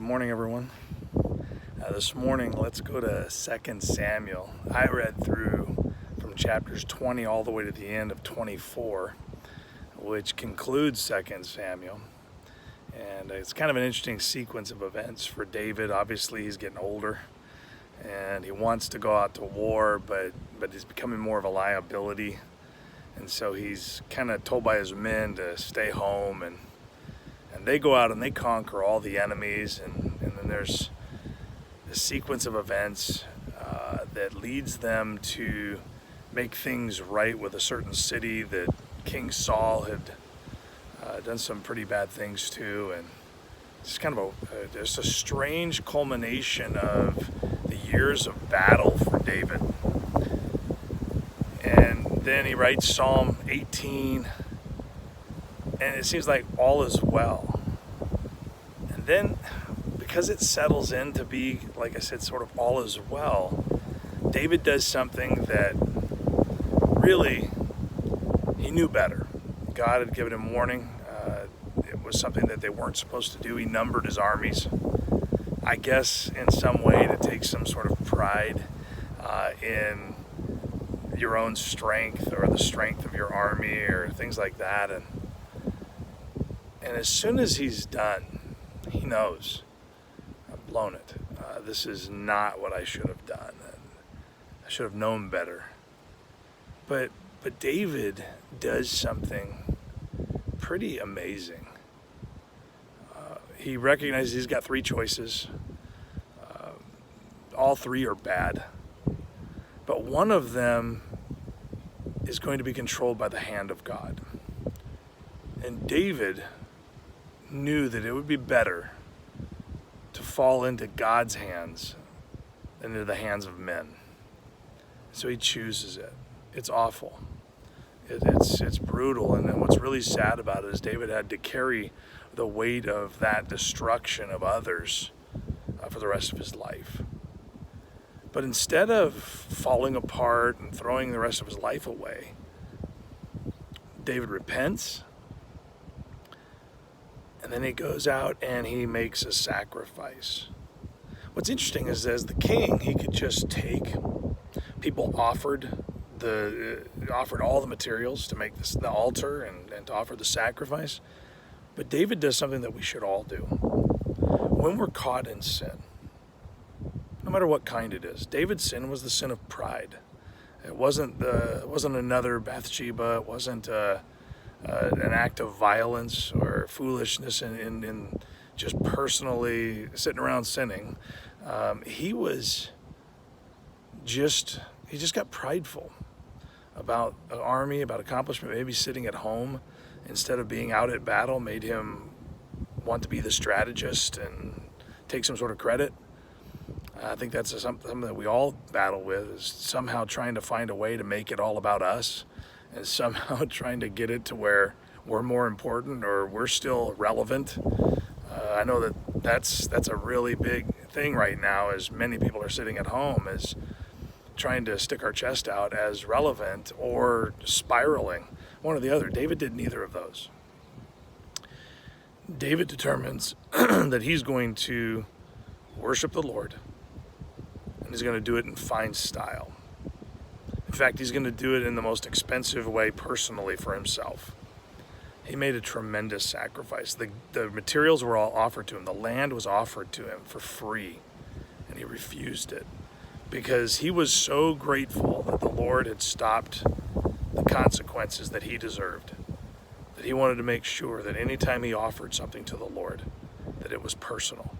morning, everyone. This morning, let's go to 2 Samuel. I read through from chapters 20 all the way to the end of 24, which concludes 2 Samuel. And it's kind of an interesting sequence of events for David. Obviously, he's getting older, and he wants to go out to war, but he's becoming more of a liability. And so he's kind of told by his men to stay home, and they go out and they conquer all the enemies, and then there's a sequence of events that leads them to make things right with a certain city that King Saul had done some pretty bad things to, and it's kind of just a strange culmination of the years of battle for David. And then he writes Psalm 18, and it seems like all is well. And then, because it settles in to be, like I said, sort of all is well, David does something that really he knew better. God had given him warning. It was something that they weren't supposed to do. He numbered his armies, I guess, in some way to take some sort of pride in your own strength or the strength of your army or things like that. And as soon as he's done, he knows, I've blown it. This is not what I should have done. I should have known better. But David does something pretty amazing. He recognizes he's got three choices. All three are bad. But one of them is going to be controlled by the hand of God. And David knew that it would be better to fall into God's hands than into the hands of men. So he chooses it. It's awful. It's brutal. And then what's really sad about it is David had to carry the weight of that destruction of others for the rest of his life. But instead of falling apart and throwing the rest of his life away, David repents, and then he goes out and he makes a sacrifice. What's interesting is, as the king, he could just take, people offered all the materials to make the altar and to offer the sacrifice. But David does something that we should all do. When we're caught in sin, no matter what kind it is, David's sin was the sin of pride. It wasn't another Bathsheba. It wasn't an act of violence or foolishness in just personally sitting around sinning. He just got prideful about an army, about accomplishment. Maybe sitting at home instead of being out at battle made him want to be the strategist and take some sort of credit. I think that's something that we all battle with, is somehow trying to find a way to make it all about us, and somehow trying to get it to where we're more important or we're still relevant. I know that's a really big thing right now, as many people are sitting at home, is trying to stick our chest out as relevant or spiraling. One or the other. David did neither of those. David determines that he's going to worship the Lord, and he's going to do it in fine style. In fact, he's going to do it in the most expensive way personally for himself. He made a tremendous sacrifice. The materials were all offered to him. The land was offered to him for free, and he refused it because he was so grateful that the Lord had stopped the consequences that he deserved, that he wanted to make sure that anytime he offered something to the Lord, that it was personal.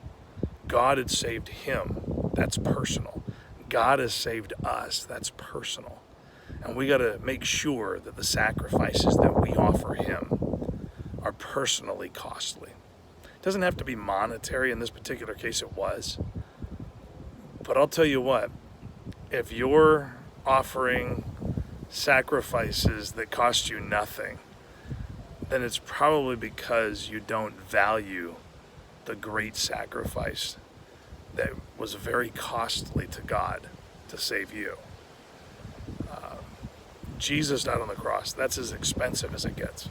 God had saved him. That's personal. God has saved us. That's personal. And we got to make sure that the sacrifices that we offer him are personally costly. It doesn't have to be monetary. In this particular case, it was. But I'll tell you what, if you're offering sacrifices that cost you nothing, then it's probably because you don't value the great sacrifice that was very costly to God to save you. Jesus died on the cross. That's as expensive as it gets.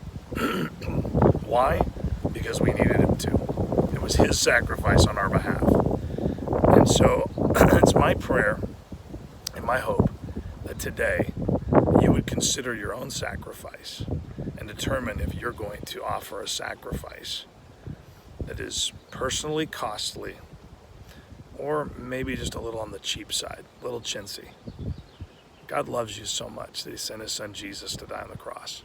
Why? Because we needed him to. was his sacrifice on our behalf. And so it's my prayer and my hope that today you would consider your own sacrifice and determine if you're going to offer a sacrifice that is personally costly, or maybe just a little on the cheap side, a little chintzy. God loves you so much that he sent his son Jesus to die on the cross.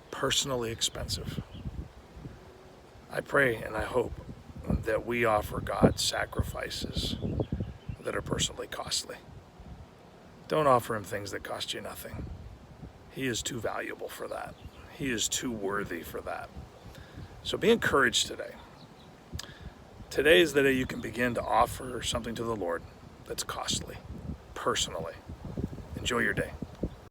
Personally expensive. I pray and I hope that we offer God sacrifices that are personally costly. Don't offer him things that cost you nothing. He is too valuable for that. He is too worthy for that. So be encouraged today. Today is the day you can begin to offer something to the Lord that's costly, personally. Enjoy your day.